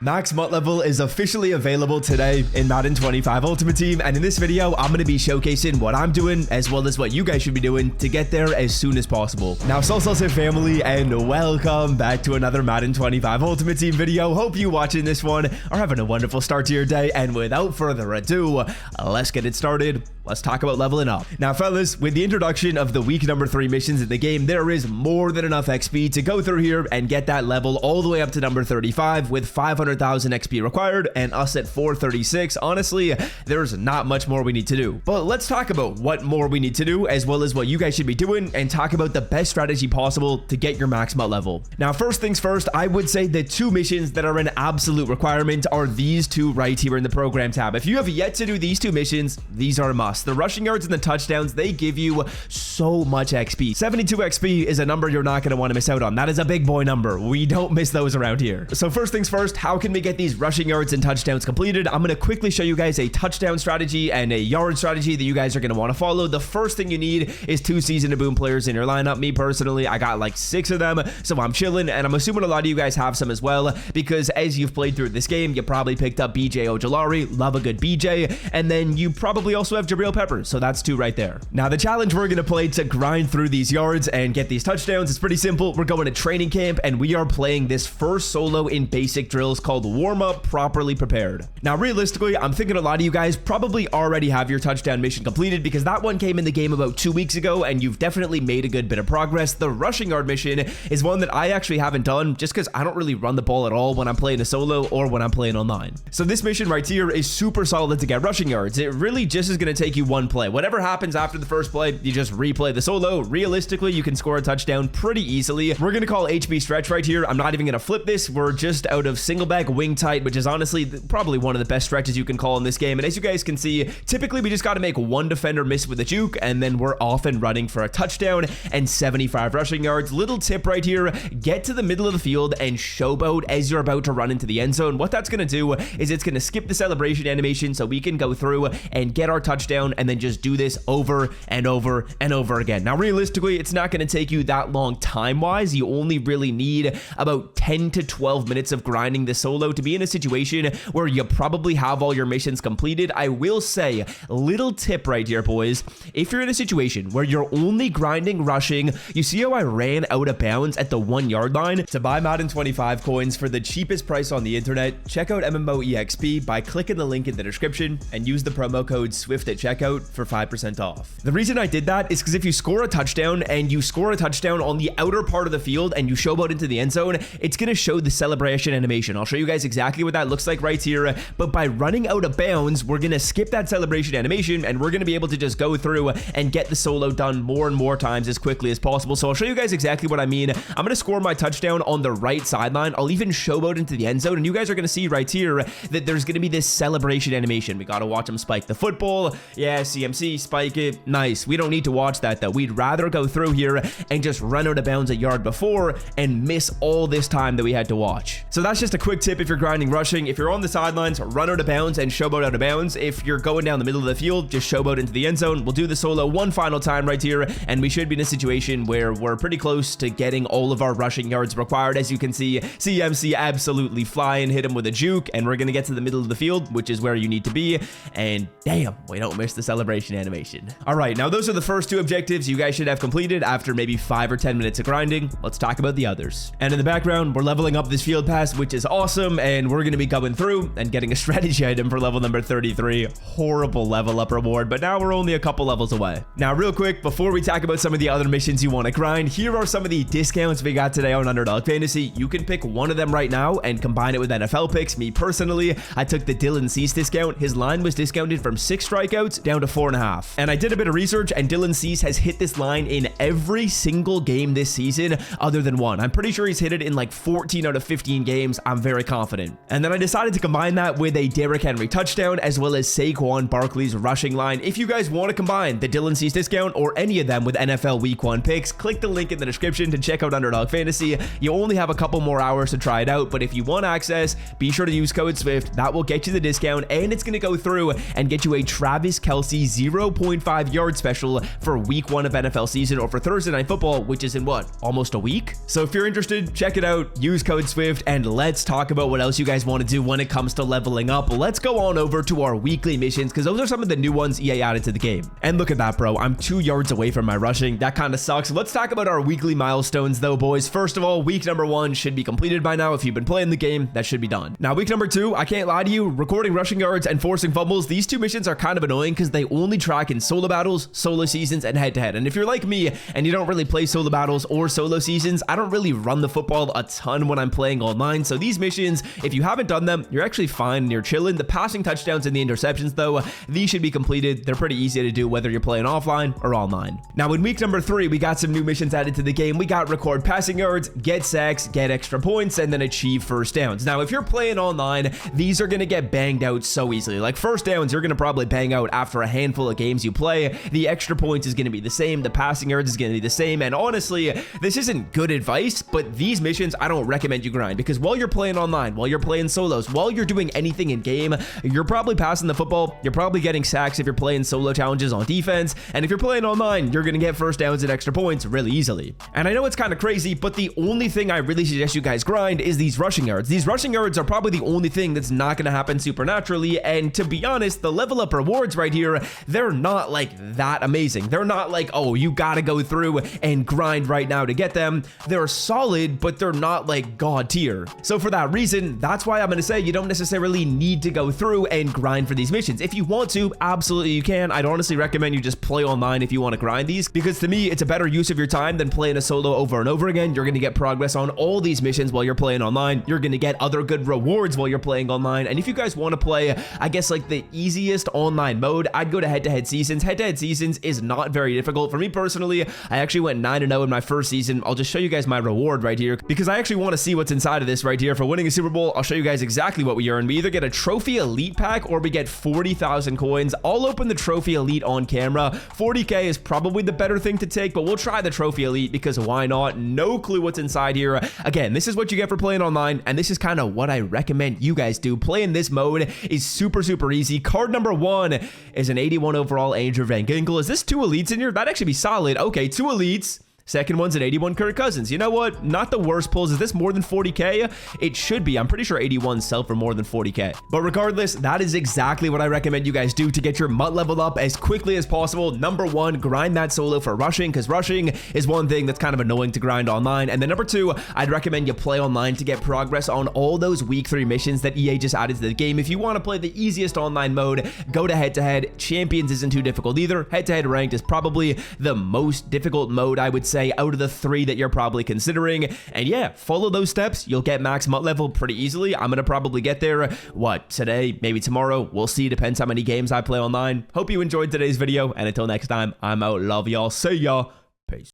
Max MUT level is officially available today in Madden 25 Ultimate Team, and in this video, I'm going to be showcasing what I'm doing as well as what you guys should be doing to get there as soon as possible. Now, Salsa family, and welcome back to another Madden 25 Ultimate Team video. Hope you watching this one are having a wonderful start to your day, and without further ado, let's get it started. Let's talk about leveling up. Now, fellas, with the introduction of the week number 3 missions in the game, there is more than enough XP to go through here and get that level all the way up to number 35 with 500,000 XP required, and us at 436. Honestly, there's not much more we need to do. But let's talk about what more we need to do as well as what you guys should be doing and talk about the best strategy possible to get your max MUT level. Now, first things first, I would say the 2 missions that are an absolute requirement are these 2 right here in the program tab. If you have yet to do these 2 missions, these are a must. The rushing yards and the touchdowns, they give you so much XP. 72 XP is a number you're not going to want to miss out on. That is a big boy number. We don't miss those around here. So first things first, how can we get these rushing yards and touchdowns completed? I'm going to quickly show you guys a touchdown strategy and a yard strategy that you guys are going to want to follow. The first thing you need is 2 season to boom players in your lineup. Me personally, I got like 6 of them, so I'm chilling, and I'm assuming a lot of you guys have some as well, because as you've played through this game, you probably picked up BJ Ojolari, love a good BJ, and then you probably also have Jabril Peppers. So that's 2 right there. Now, the challenge we're going to play to grind through these yards and get these touchdowns is pretty simple. We're going to training camp, and we are playing this first solo in basic drills called Warm Up Properly Prepared. Now, realistically, I'm thinking a lot of you guys probably already have your touchdown mission completed because that one came in the game about 2 weeks ago, and you've definitely made a good bit of progress. The rushing yard mission is one that I actually haven't done just because I don't really run the ball at all when I'm playing a solo or when I'm playing online. So this mission right here is super solid to get rushing yards. It really just is going to take you one play. Whatever happens after the first play, you just replay the solo. Realistically, you can score a touchdown pretty easily. We're going to call HB stretch right here. I'm not even going to flip this. We're just out of single back wing tight, which is honestly probably one of the best stretches you can call in this game. And as you guys can see, typically we just got to make one defender miss with a juke, and then we're off and running for a touchdown and 75 rushing yards. Little tip right here, get to the middle of the field and showboat as you're about to run into the end zone. What that's going to do is it's going to skip the celebration animation so we can go through and get our touchdown and then just do this over and over and over again. Now, realistically, it's not going to take you that long time-wise. You only really need about 10 to 12 minutes of grinding the solo to be in a situation where you probably have all your missions completed. I will say, little tip right here, boys. If you're in a situation where you're only grinding rushing, you see how I ran out of bounds at the 1 yard line? To buy Madden 25 coins for the cheapest price on the internet, check out MMOEXP by clicking the link in the description and use the promo code SWIFT at checkout for 5% off. The reason I did that is because if you score a touchdown and you score a touchdown on the outer part of the field and you showboat into the end zone, it's going to show the celebration animation. I'll show you guys exactly what that looks like right here, but by running out of bounds, we're going to skip that celebration animation and we're going to be able to just go through and get the solo done more and more times as quickly as possible. So I'll show you guys exactly what I mean. I'm going to score my touchdown on the right sideline. I'll even showboat into the end zone, and you guys are going to see right here that there's going to be this celebration animation. We got to watch him spike the football. Yeah, CMC, spike it. Nice. We don't need to watch that though. We'd rather go through here and just run out of bounds a yard before and miss all this time that we had to watch. So that's just a quick tip if you're grinding rushing. If you're on the sidelines, run out of bounds and showboat out of bounds. If you're going down the middle of the field, just showboat into the end zone. We'll do the solo one final time right here, and we should be in a situation where we're pretty close to getting all of our rushing yards required. As you can see, CMC absolutely flying, hit him with a juke, and we're going to get to the middle of the field, which is where you need to be, and damn, we don't miss the celebration animation. All right, now those are the first 2 objectives you guys should have completed after maybe 5 or 10 minutes of grinding. Let's talk about the others. And in the background, we're leveling up this field pass, which is awesome, and we're going to be going through and getting a strategy item for level number 33. Horrible level up reward, but now we're only a couple levels away. Now, real quick, before we talk about some of the other missions you want to grind, here are some of the discounts we got today on Underdog Fantasy. You can pick one of them right now and combine it with NFL picks. Me personally, I took the Dylan Cease discount. His line was discounted from 6 strikeouts down to 4.5. And I did a bit of research, and Dylan Cease has hit this line in every single game this season other than 1. I'm pretty sure he's hit it in like 14 out of 15 games. I'm very confident. And then I decided to combine that with a Derrick Henry touchdown as well as Saquon Barkley's rushing line. If you guys want to combine the Dylan Cease discount or any of them with NFL Week 1 picks, click the link in the description to check out Underdog Fantasy. You only have a couple more hours to try it out, but if you want access, be sure to use code SWIFT. That will get you the discount, and it's going to go through and get you a Travis Kelce 0.5 yard special for week 1 of NFL season, or for Thursday Night Football, which is in what, almost a week? So if you're interested, check it out, use code SWIFT, and let's talk about what else you guys want to do when it comes to leveling up, let's go on over to our weekly missions, because those are some of the new ones EA added to the game. And look at that, bro. I'm 2 yards away from my rushing. That kind of sucks. Let's talk about our weekly milestones though, boys. First of all, week number 1 should be completed by now. If you've been playing the game, that should be done. Now, week number 2, I can't lie to you, recording rushing yards and forcing fumbles, these 2 missions are kind of annoying because they only track in solo battles, solo seasons, and head-to-head. And if you're like me and you don't really play solo battles or solo seasons, I don't really run the football a ton when I'm playing online. So these missions, if you haven't done them, you're actually fine and you're chilling. The passing touchdowns and the interceptions though, these should be completed. They're pretty easy to do whether you're playing offline or online. Now, in week number 3, we got some new missions added to the game. We got record passing yards, get sacks, get extra points, and then achieve first downs. Now, if you're playing online, these are going to get banged out so easily. Like first downs, you're going to probably bang out after a handful of games you play. The extra points is going to be the same. The passing yards is going to be the same. And honestly, this isn't good advice, but these missions, I don't recommend you grind, because while you're playing online, while you're playing solos, while you're doing anything in game, you're probably passing the football. You're probably getting sacks if you're playing solo challenges on defense. And if you're playing online, you're going to get first downs and extra points really easily. And I know it's kind of crazy, but the only thing I really suggest you guys grind is these rushing yards. These rushing yards are probably the only thing that's not going to happen supernaturally. And to be honest, the level up rewards right here, they're not like that amazing. They're not like, oh, you got to go through and grind right now to get them. They're solid, but they're not like god tier. So for that reason, that's why I'm going to say you don't necessarily need to go through and grind for these missions. If you want to, absolutely you can. I'd honestly recommend you just play online if you want to grind these, because to me, it's a better use of your time than playing a solo over and over again. You're going to get progress on all these missions while you're playing online. You're going to get other good rewards while you're playing online. And if you guys want to play, I guess like the easiest online mode, I'd go to head-to-head seasons. Head-to-head seasons is not very difficult. For me personally, I actually went 9-0 in my first season. I'll just show you guys my reward right here, because I actually want to see what's inside of this right here. For winning a Super Bowl, I'll show you guys exactly what we earn. We either get a trophy elite pack or we get 40,000 coins. I'll open the trophy elite on camera. 40k is probably the better thing to take, but we'll try the trophy elite because why not? No clue what's inside here. Again, this is what you get for playing online, and this is kind of what I recommend you guys do. Playing this mode is super easy. Card number 1 is an 81 overall Andrew Van Ginkel. Is this 2 elites in here? That'd actually be solid. Okay, 2 elites. Second one's an 81 Kirk Cousins. You know what? Not the worst pulls. Is this more than 40k? It should be. I'm pretty sure 81s sell for more than 40k. But regardless, that is exactly what I recommend you guys do to get your MUT level up as quickly as possible. Number 1, grind that solo for rushing, because rushing is one thing that's kind of annoying to grind online. And then number 2, I'd recommend you play online to get progress on all those week 3 missions that EA just added to the game. If you want to play the easiest online mode, go to head-to-head. Champions isn't too difficult either. Head-to-head ranked is probably the most difficult mode, I would say, out of the 3 that you're probably considering. And yeah, follow those steps. You'll get max MUT level pretty easily. I'm gonna probably get there, what, today, maybe tomorrow. We'll see. Depends how many games I play online. Hope you enjoyed today's video, and until next time, I'm out. Love y'all. See ya.